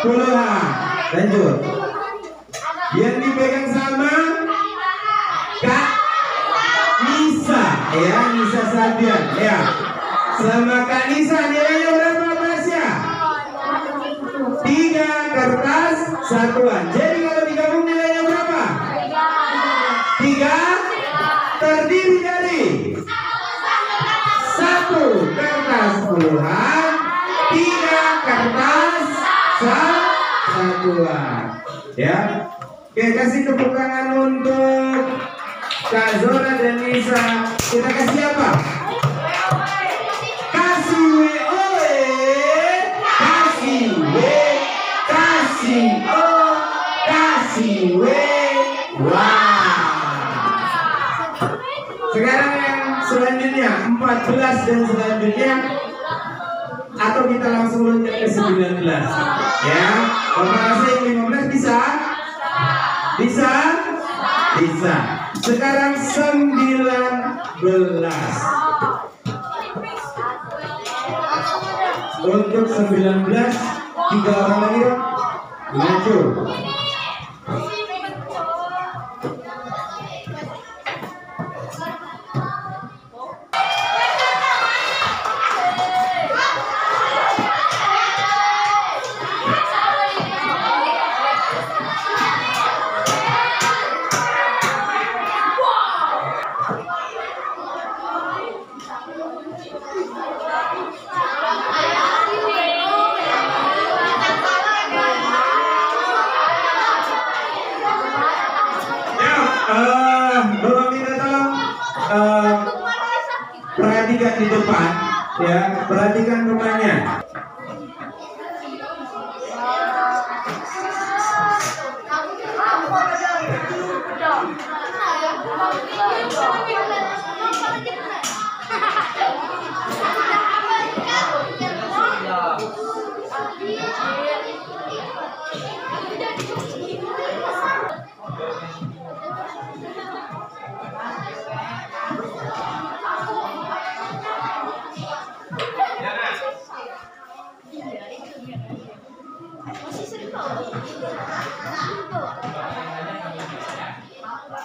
puluhan. Lanjut. Yang dipegang sama Kak Nisa, ya, Nisa Sabian, ya. Sama Kak Nisa nilainya berapa Tasya? 3 kertas satuan. Jadi kalau digabung nilainya berapa? 3 terdiri dari 1 kertas puluhan, 3 kertas satuan. Ya. Oke, kasih tepuk tangan untuk Kak Zora dan Nisa. Kita kasih apa? Kasih WOE, kasih W, kasih O, kasih W. Wow. Sekarang yang selanjutnya 14 dan selanjutnya, atau kita langsung loncat ke 19. Ya, Bapak rasa yang 15 bisa? Bisa? Bisa. Sekarang 19. Untuk 19, 3 orang lagi dong. Maju. Bapak minta tolong perhatikan di depan, ya, perhatikan rumahnya.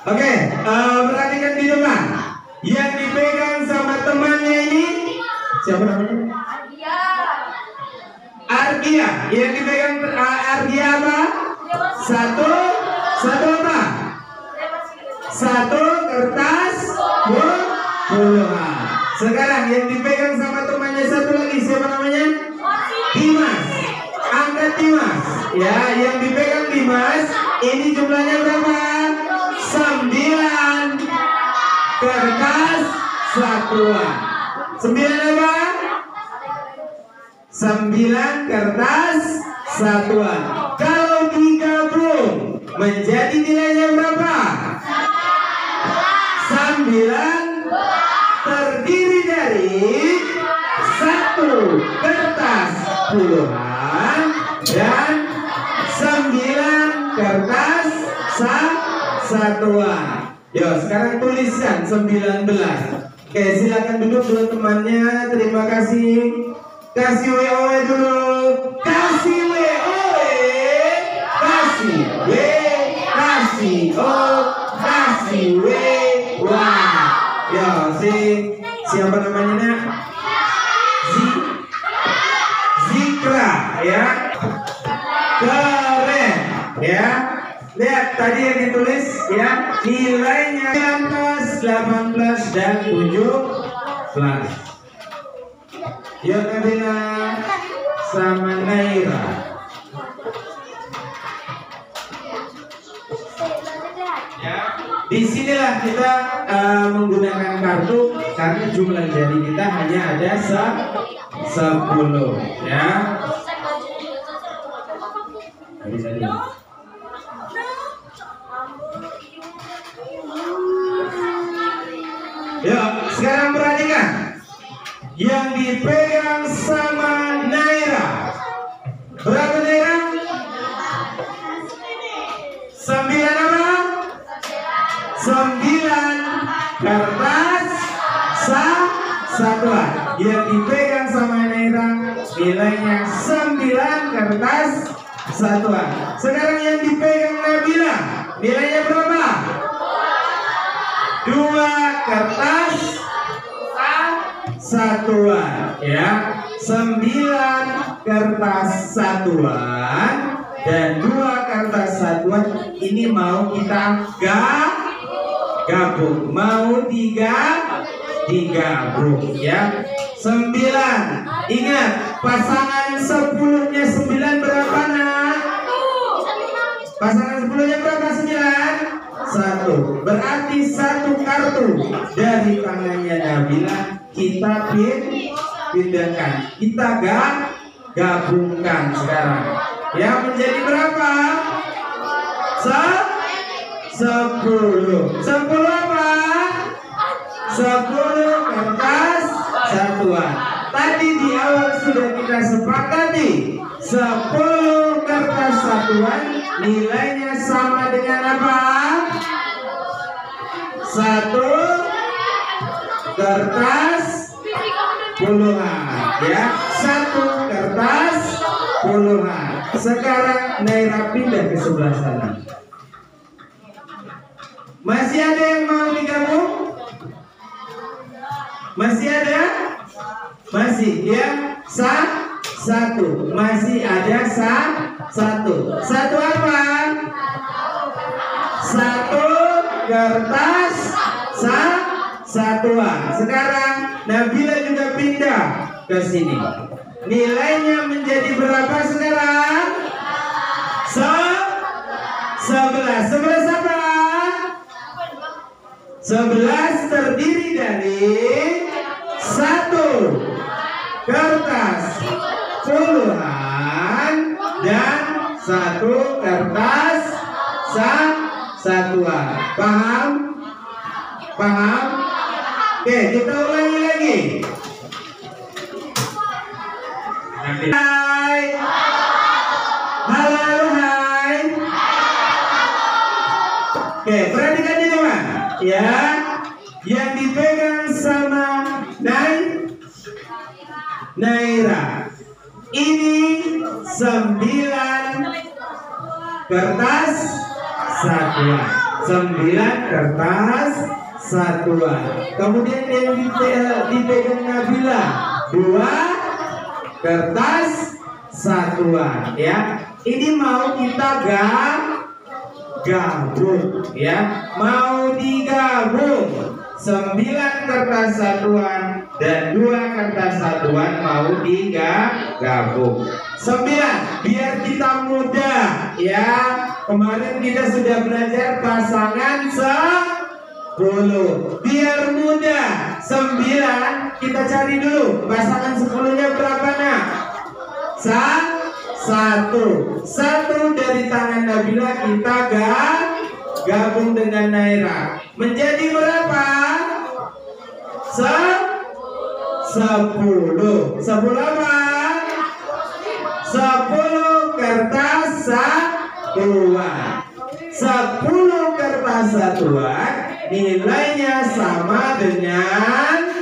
Oke, perhatikan di depan. Yang dipegang sama temannya ini siapa namanya? Argia. Yang dipegang Argia apa? Satu apa? 1 kertas puluhan. Sekarang yang dipegang sama temannya satu lagi, siapa namanya? Dimas. Angkat Dimas. Ya, yang dipegang Dimas, ini jumlahnya berapa? 9 kertas satuan. 9 apa? 9 kertas satuan. Kalau digabung menjadi nilainya berapa? 9 terdiri dari 1 kertas puluhan dan 9 kertas satuan. Yo, sekarang tuliskan 19. Oke, silakan duduk dulu temannya. Terima kasih. Kasih WOE dulu. Kasih WOE. Kasih W. Kasih O. Kasih W. Wah. Yo, siapa namanya nak? Zikra, ya. Keren, ya. Lihat tadi yang ditulis, ya, nilainya 19, 18 dan 17. Ya, Kabina sama Naira. Ya, disinilah kita menggunakan kartu karena jumlah jari kita hanya ada 10, ya. Tadi. Ya, sekarang perhatikan. Yang dipegang sama Naira. Berapa Naira? 9 apa? 9 kertas satuan. Yang dipegang sama Naira nilainya 9 kertas satuan. Sekarang yang dipegang Nabila, nilainya berapa? 2 kertas satuan, ya. 9 kertas satuan dan 2 kertas satuan ini mau kita gabung, mau digabung, ya. 9. Ingat, pasangan 10-nya 9 berapa, nak? Pasangan 10-nya berapa? 9? 1. Berarti 1 kartu dari tangannya Nabila kita pindahkan, kita gabungkan sekarang, ya, menjadi berapa? 10. 10 apa? 10 kertas satuan. Tadi di awal sudah kita sepakati 10 kertas satuan nilainya sama dengan apa? 1 kertas puluhan, ya. 1 kertas puluhan. Sekarang Naira pindah ke sebelah sana. Masih ada yang mau digabung? Masih ada? Masih, ya. 1. Masih ada 1. 1 apa? 1 kertas satuan. Sekarang Nabila juga pindah ke sini. Nilainya menjadi berapa sekarang? 11. 11 apa? 11 terdiri dari 1 kertas puluhan dan 1 kertas satuan. Paham? Paham? Oke, kita ulangi lagi. Hai. Halo, hai. Oke, perhatikan ini, teman. Ya, yang dipegang sama Naira ini 9 kertas satuan. 9 kertas satuan. Kemudian yang dipegang Nabila 2 kertas satuan, ya. Ini mau kita gabung, ya. Mau digabung 9 kertas satuan dan 2 kertas satuan mau digabung. 9 biar kita mudah, ya. Kemarin kita sudah belajar pasangan 10. Biar mudah, 9 kita cari dulu pasangan 10-nya berapa, nak? 1 dari tangan Nabila kita gabung dengan Naira menjadi berapa? 10. 10 apa? 10 kertas satuan. 10 kertas satuan nilainya sama dengan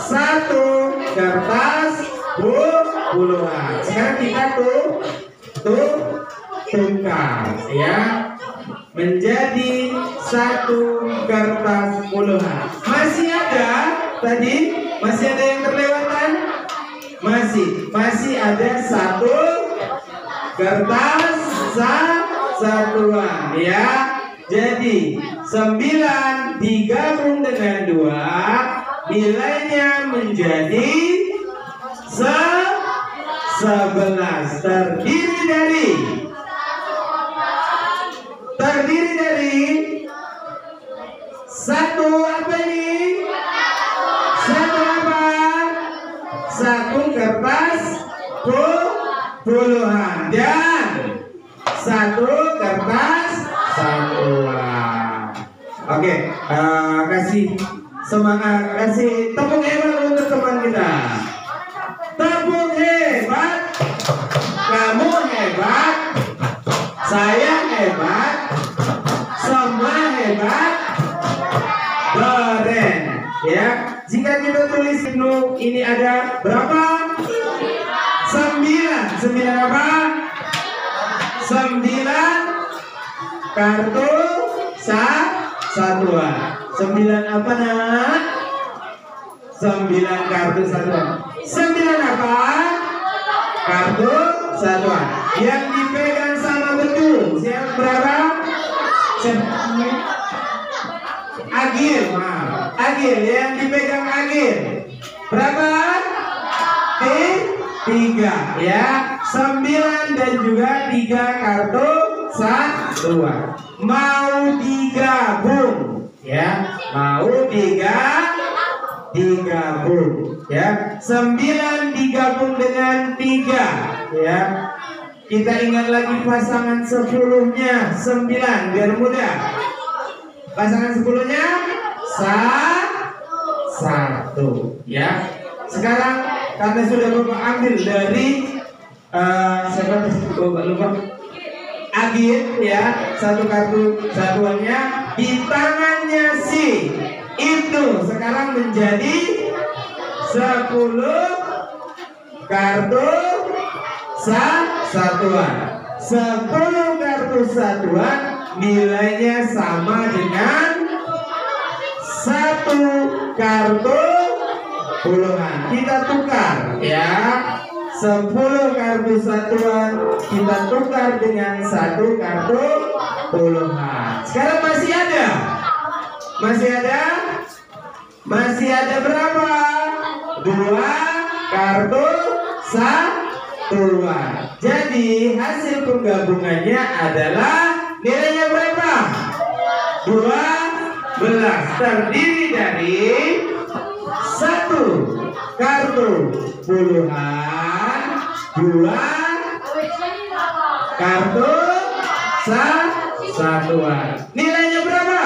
1 kertas puluhan. Sekarang kita tukar, ya, menjadi 1 kertas puluhan. Masih ada tadi? Masih ada yang terlewatan? Masih ada 1 kertas satuan, ya. Jadi 9 digabung dengan 2 nilainya menjadi 11. Terdiri dari 1 apa ini? 1 apa? 1 kertas puluhan dan 1 kertas satuan. Oke, kasih semangat, kasih tepuk hebat untuk teman kita. Tepuk hebat. Kamu hebat. Saya hebat. Semua hebat. Keren, ya. Jika kita tulis ini ada berapa? 9. 9 apa? kartu satuan. 9 apa nak? 9 kartu satuan. 9 apa? Kartu satuan. Yang dipegang sama betul. Siapa berapa? Agil, maaf. Agil yang dipegang Agil. Berapa? 3 ya. 9 dan juga 3 kartu satuan. Mau digabung ya. Mau digabung ya. 9 digabung dengan 3 ya. Kita ingat lagi pasangan 10-nya 9 biar mudah. Pasangan 10-nya 1 ya. Sekarang karena sudah Bapak ambil dari siapa Bapak lupa, Agil ya, 1 kartu satuannya di tangannya si Ibnu. Sekarang menjadi 10 kartu satuan. 10 kartu satuan nilainya sama dengan 1 kartu puluhan. Kita tukar ya. 10 kartu satuan kita tukar dengan 1 kartu puluhan. Sekarang masih ada? Masih ada berapa? 2 kartu satuan. Jadi hasil penggabungannya adalah nilainya berapa? 12. Terdiri dari 1 kartu puluhan, 2 kartu satuan. Nilainya berapa?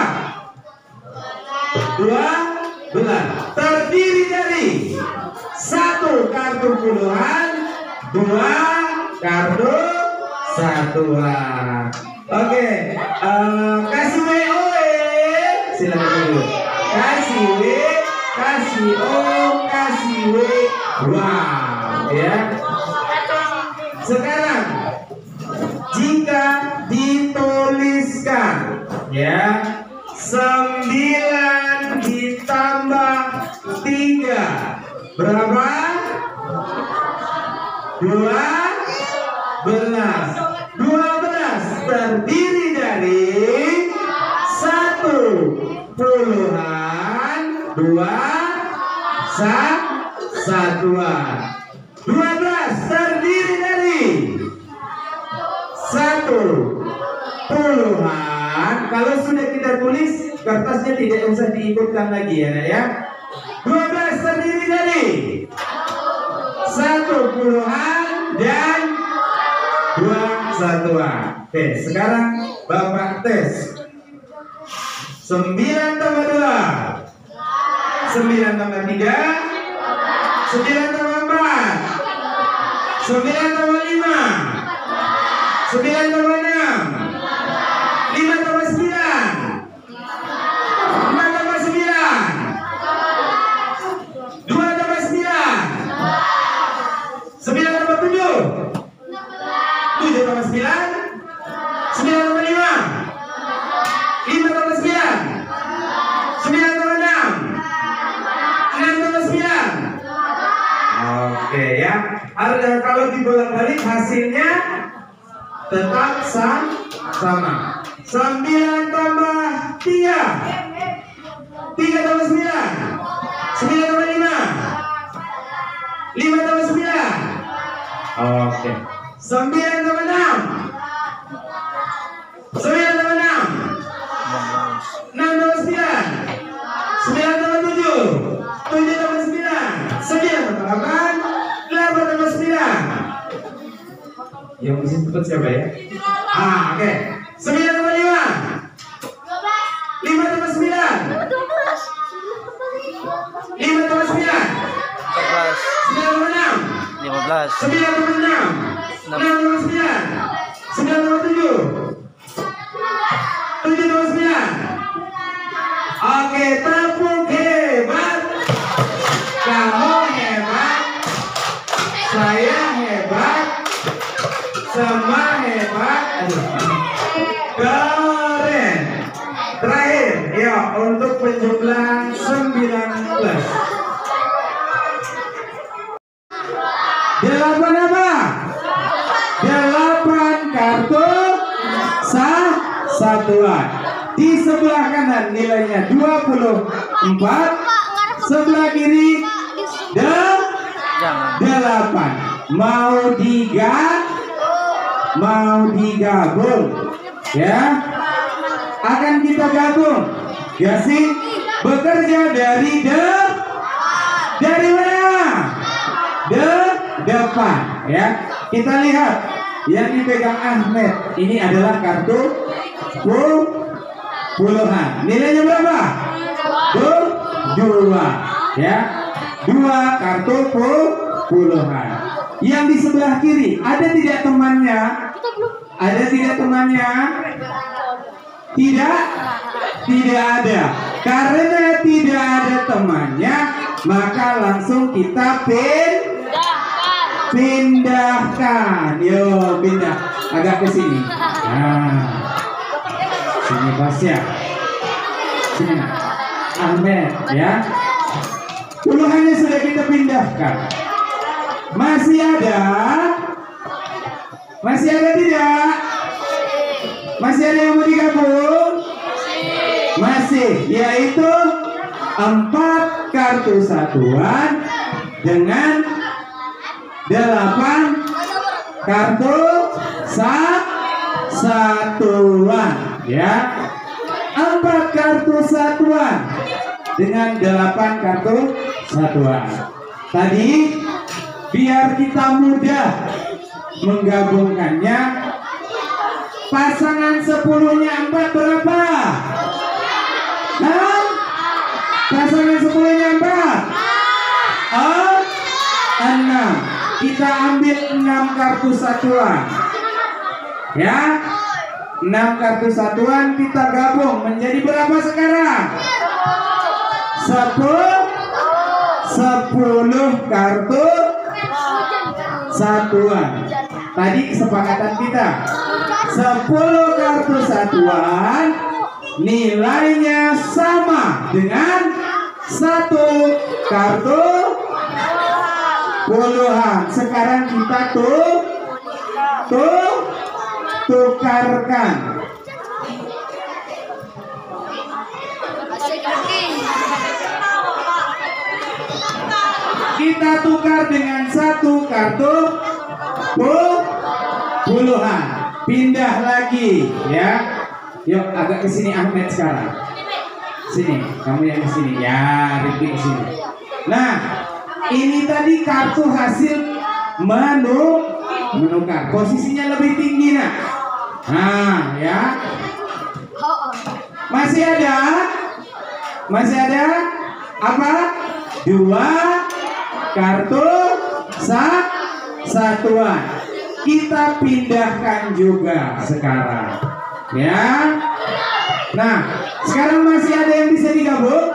12. Terdiri dari 1 kartu puluhan, 2 kartu satuan. Oke, kasih WOE. Silakan dulu. Kasih W, kasih O, kasih W. Wow, ya. Sekarang jika dituliskan ya 9 ditambah 3 berapa? 12 terdiri dari 1 puluhan, 2 satuan. 12 terdiri dari 1 puluhan. Kalau sudah kita tulis, kertasnya tidak usah diikutkan lagi ya, ya. 12 terdiri dari 1 puluhan dan 2 satuan. Oke, sekarang Bapak tes. 9 tambah 2, 9 tambah 3, 9 tambah 4, 9 tambah 5, 9 tambah 6, 5 tambah 9, 6 tambah 9, 2 tambah 9, 9 tambah 7, 7 tambah 9, 9 tambah 5, 5 tambah 9, 9 tambah 6, 6 tambah 9. Oke ya. Kalau dibolak-balik hasilnya tetap sama. 9 tambah 3, 3 tambah 9, 9 tambah 5, 5 tambah 9. Oke. 9 tambah 6, 9 tambah 6, 6 tambah 9, 9 tambah 7, 7 tambah 9, 9 tambah 8, 8 tambah 9. Yang mesti cepat siapa ya? Oke. 9 tambah 5, 5 tambah 9, 5 tambah 9, 9 tambah 6, 15, 9 tambah 6, 6 tambah 9, 9 tambah 7, 7 tambah 9. Oke, tepuk hebat. Kamu hebat, saya hebat, semua hebat. satuan. Di sebelah kanan nilainya 24, sebelah kiri 8. Mau digabung ya, akan kita gabung. Gasing bekerja dari mana? Depan ya. Kita lihat yang dipegang Ahmed ini adalah kartu puluhan. Nilainya berapa? 2 ya. 2 kartu puluhan. Yang di sebelah kiri ada tidak temannya? Ada tidak temannya? Tidak ada. Karena tidak ada temannya, maka langsung kita pindahkan. Yo, pindah agak ke sini. Nah, sini Basya. Sini Ahmed ya. Puluhannya sudah kita pindahkan. Masih ada tidak? Masih ada yang mau digabung? Masih, yaitu 4 kartu satuan dengan 8 kartu satuan ya. 4 kartu satuan dengan 8 kartu satuan. Tadi biar kita mudah menggabungkannya, pasangan 10-nya 4 berapa? Pasangan 10-nya 6. Kita ambil 6 kartu satuan ya. 6 kartu satuan kita gabung menjadi berapa sekarang? 10 kartu satuan. Tadi kesepakatan kita 10 kartu satuan nilainya sama dengan 1 kartu puluhan. Sekarang kita tukarkan. Kita tukar dengan 1 kartu puluhan. Pindah lagi ya. Yuk agak ke sini Ahmed sekarang. Sini, kamu yang ke sini. Ya, Rifki ke sini. Nah, ini tadi kartu hasil menukar. Posisinya lebih tinggi nak. Nah, ya. Masih ada apa? 2 kartu satuan. Kita pindahkan juga sekarang. Ya. Nah, sekarang masih ada yang bisa digabung?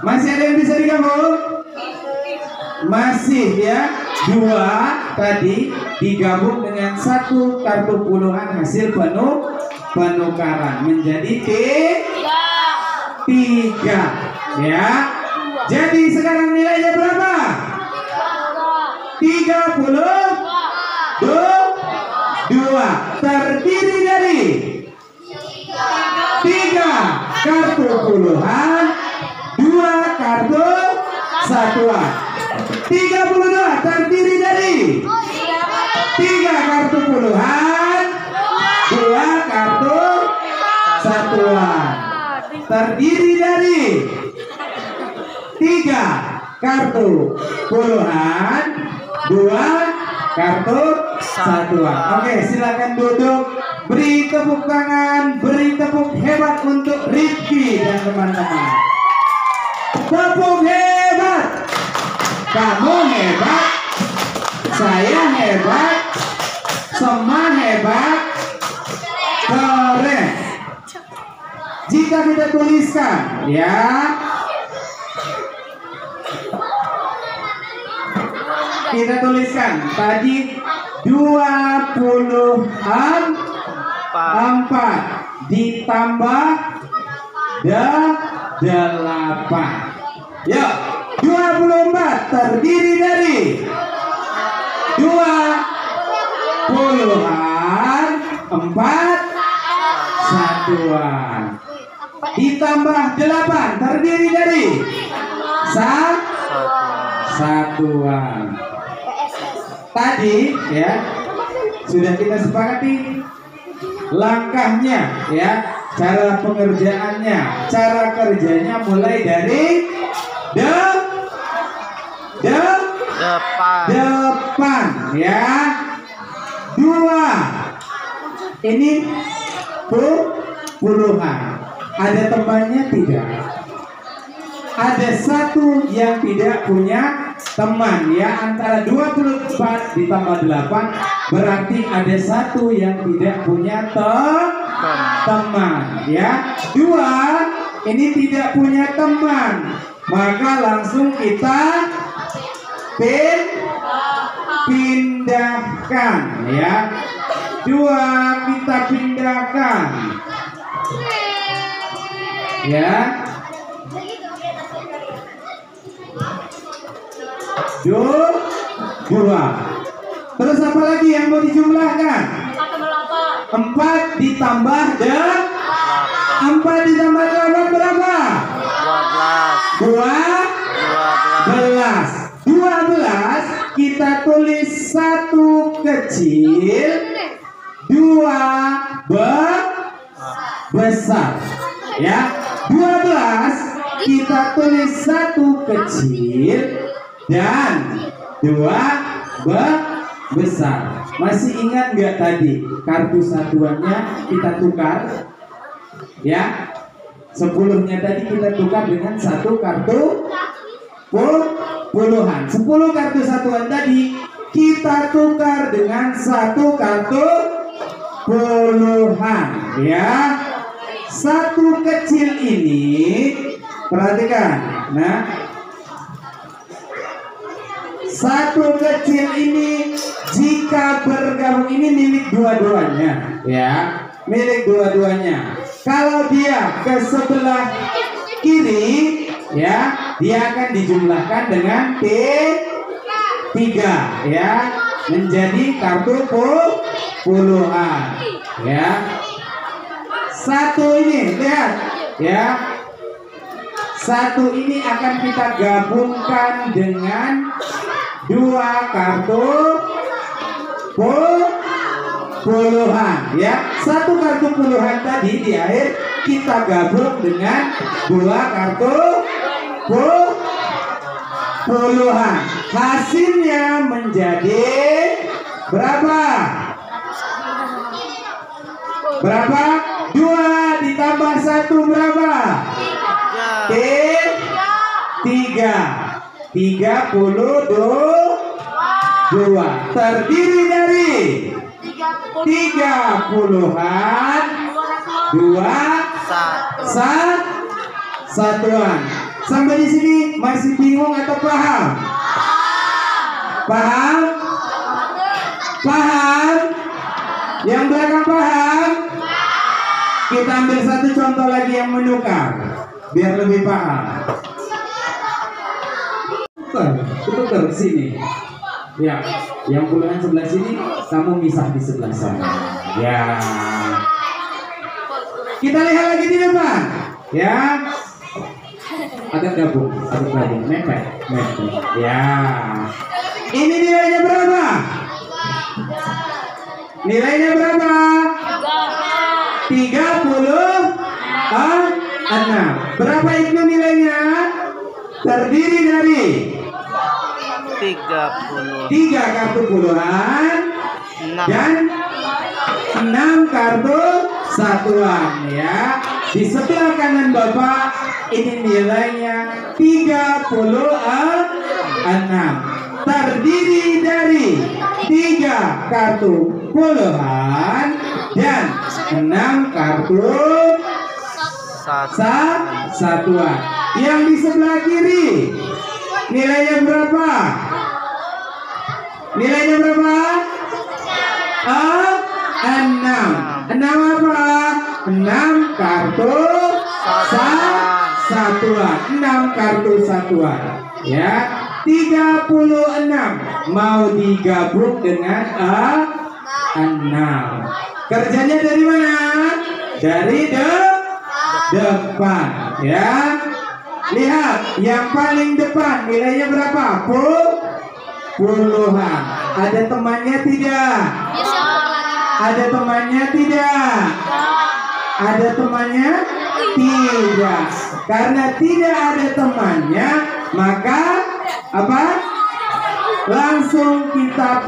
Masih ada yang bisa digabung? Masih ya. 2 tadi digabung dengan 1 kartu puluhan hasil penukaran menjadi 3 ya. Jadi sekarang nilainya berapa? 32. Terdiri dari 3 kartu puluhan, 2 kartu satuan. 32 terdiri dari 3 kartu puluhan, 2 kartu satuan. Terdiri dari 3 kartu puluhan, 2 kartu satuan. Oke, silakan duduk. Beri tepuk tangan, beri tepuk hebat untuk Rifki dan teman-teman. Tepuk hebat. Kamu hebat, saya hebat, semua hebat, keren. Jika kita tuliskan, ya. Kita tuliskan tadi 24 ditambah 8. Yuk, 24 terdiri dari 2 puluhan, 4 satuan. Ditambah 8 terdiri dari satuan. Tadi ya sudah kita sepakati langkahnya ya, cara pengerjaannya, cara kerjanya mulai dari depan ya. 2 ini puluhan. Ada temannya tidak? Ada satu yang tidak punya teman ya. Antara 24 ditambah 8 berarti ada satu yang tidak punya teman ya. 2 ini tidak punya teman, maka langsung kita pindahkan ya. 2 kita pindahkan ya. 2. Terus apa lagi yang mau dijumlahkan? 4 ditambah 4 ditambah 8 berapa? 12 kita tulis 1 kecil 2 besar ya. 12 kita tulis 1 kecil dan 2 besar. Masih ingat nggak tadi kartu satuannya kita tukar ya? 10-nya tadi kita tukar dengan 1 kartu puluhan. 10 kartu satuan tadi kita tukar dengan 1 kartu puluhan ya. 1 kecil ini perhatikan. Nah, 1 kecil ini jika bergabung ini milik dua-duanya ya, milik dua-duanya. Kalau dia ke sebelah kiri ya, dia akan dijumlahkan dengan T3 ya, menjadi kartu puluhan ya. 1 ini lihat ya, 1 ini akan kita gabungkan dengan 2 kartu puluhan ya. 1 kartu puluhan tadi di akhir kita gabung dengan 2 kartu puluhan. Hasilnya menjadi berapa? 2 ditambah 1 berapa? 32. Terdiri dari 3 puluhan 2 satuan. Sampai di sini masih bingung atau paham? Paham? Yang belakang paham? Kita ambil 1 contoh lagi yang menukar biar lebih paham. Tukar sini. Ya, yang puluhan sebelah sini, kamu misah di sebelah sana. Ya. Kita lihat lagi di depan. Ya. Agak gabung, mepet. Ya. Ini nilainya berapa? Nilainya berapa? 36. Berapa itu nilainya? Terdiri dari 3 kartu puluhan dan 6 kartu satuan ya. Di sebelah kanan Bapak ini nilainya 36. Terdiri dari 3 kartu puluhan dan 6 kartu satuan. Yang di sebelah kiri nilainya berapa? Nilainya berapa? 6. 6 apa? 6 kartu satuan. 6 kartu satuan. Ya, 36 mau digabung dengan 6. Kerjanya dari mana? dari depan, ya. Lihat, yang paling depan nilainya berapa? Puluhan. Ada temannya tidak? Ada temannya tidak? Ada temannya? Tidak. Karena tidak ada temannya, maka apa? Langsung kita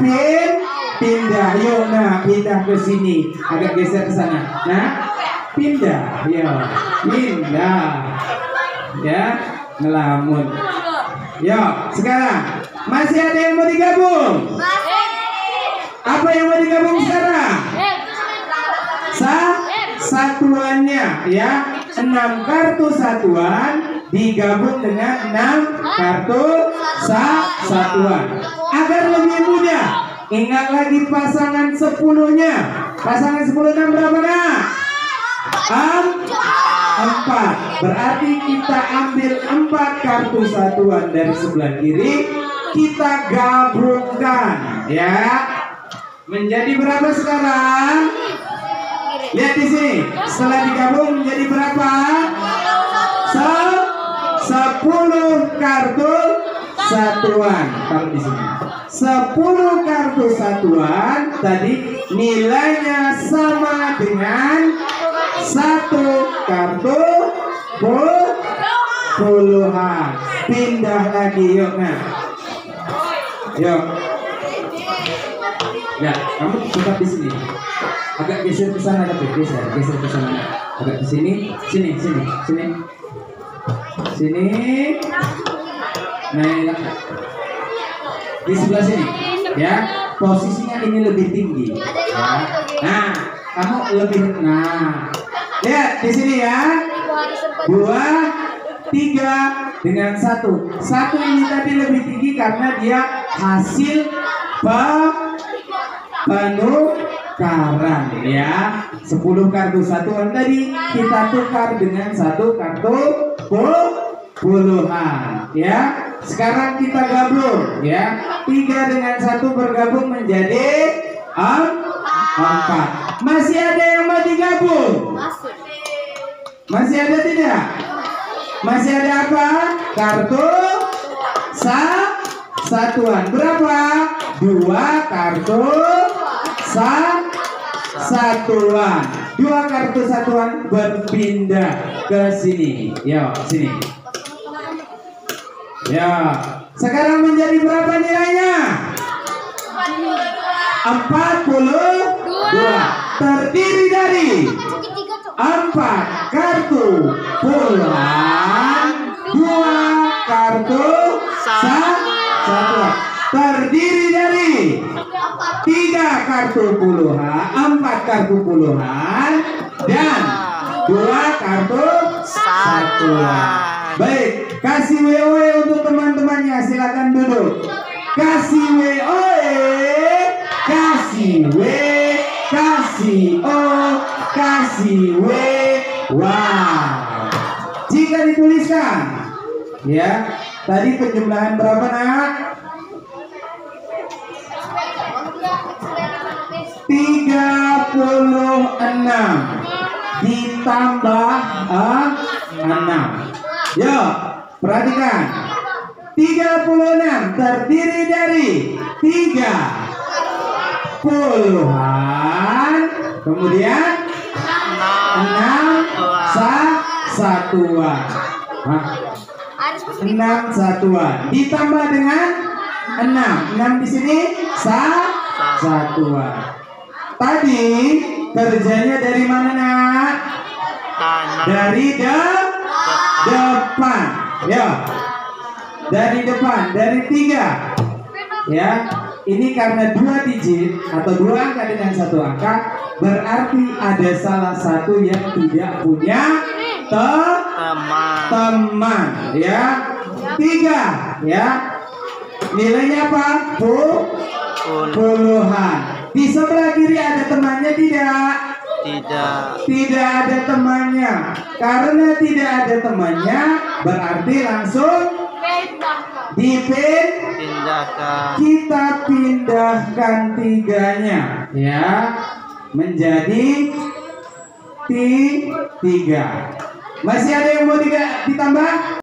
pindah. Yuk, nah, pindah ke sini. Agak geser ke sana. Nah, pindah. Yuk, pindah. Ya, ngelamun. Yuk, sekarang masih ada yang mau digabung? Apa yang mau digabung sekarang? Satuannya, ya. 6 kartu satuan digabung dengan 6 kartu satuan. Agar lebih mudah, ingat lagi pasangan 10-nya. Pasangan 10 berapa, Nak? 4. Berarti kita ambil 4 kartu satuan dari sebelah kiri, kita gabungkan, ya. Menjadi berapa sekarang? Lihat di sini. Setelah digabung menjadi berapa? 10 kartu satuan. Taruh di sini. 10 kartu satuan tadi nilainya sama dengan 1 kartu puluhan. Pindah lagi, yuk. Nah, yuk. Ya, kamu tetap di sini. Agak geser ke sana, tapi geser ke sana. Agak ke sini, sini. Nah, di sebelah sini, ya. Posisinya ini lebih tinggi. Ya. Nah, kamu lebih. Nah, lihat di sini ya. 2, 3 dengan 1. 1 ini tadi lebih tinggi karena dia hasil penukaran, ya. 10 kartu satuan tadi kita tukar dengan 1 kartu puluhan, ya. Sekarang kita gabung, ya. 3 dengan 1 bergabung menjadi 4. Masih ada yang mau digabung? Masih ada tidak? Masih ada apa? Kartu satuan. Berapa? 2 kartu satuan. 2 kartu satuan berpindah ke sini. Yo, sini. Ya. Sekarang menjadi berapa nilainya? 42. Terdiri dari 4 kartu puluhan, 2 kartu satuan. Terdiri dari 3 kartu puluhan, 4 kartu puluhan, dan 2 kartu satuan. Baik, kasih WOE untuk teman-temannya, silakan duduk. Kasih WOE, kasih W, kasih O, kasih W. Wow. Jika dituliskan, ya, tadi penjumlahan berapa, Nak? 36 ditambah 6. Yo, perhatikan. 36 terdiri dari 3 puluhan, kemudian 6 satuan. 6 satuan ditambah dengan 6 di sini satuan. Tadi kerjanya dari mana, Nak? Dari depan. Ya. Dari depan, dari 3. Ya. Ini karena 2 digit atau 2 angka dengan 1 angka, berarti ada salah satu yang tidak punya teman. Ya. 3. Ya. Nilainya apa? Puluhan. Di sebelah kiri ada temannya tidak? Tidak ada temannya. Karena tidak ada temannya, berarti langsung dipindahkan. Kita pindahkan 3-nya, ya, menjadi 3. Masih ada yang mau ditambah?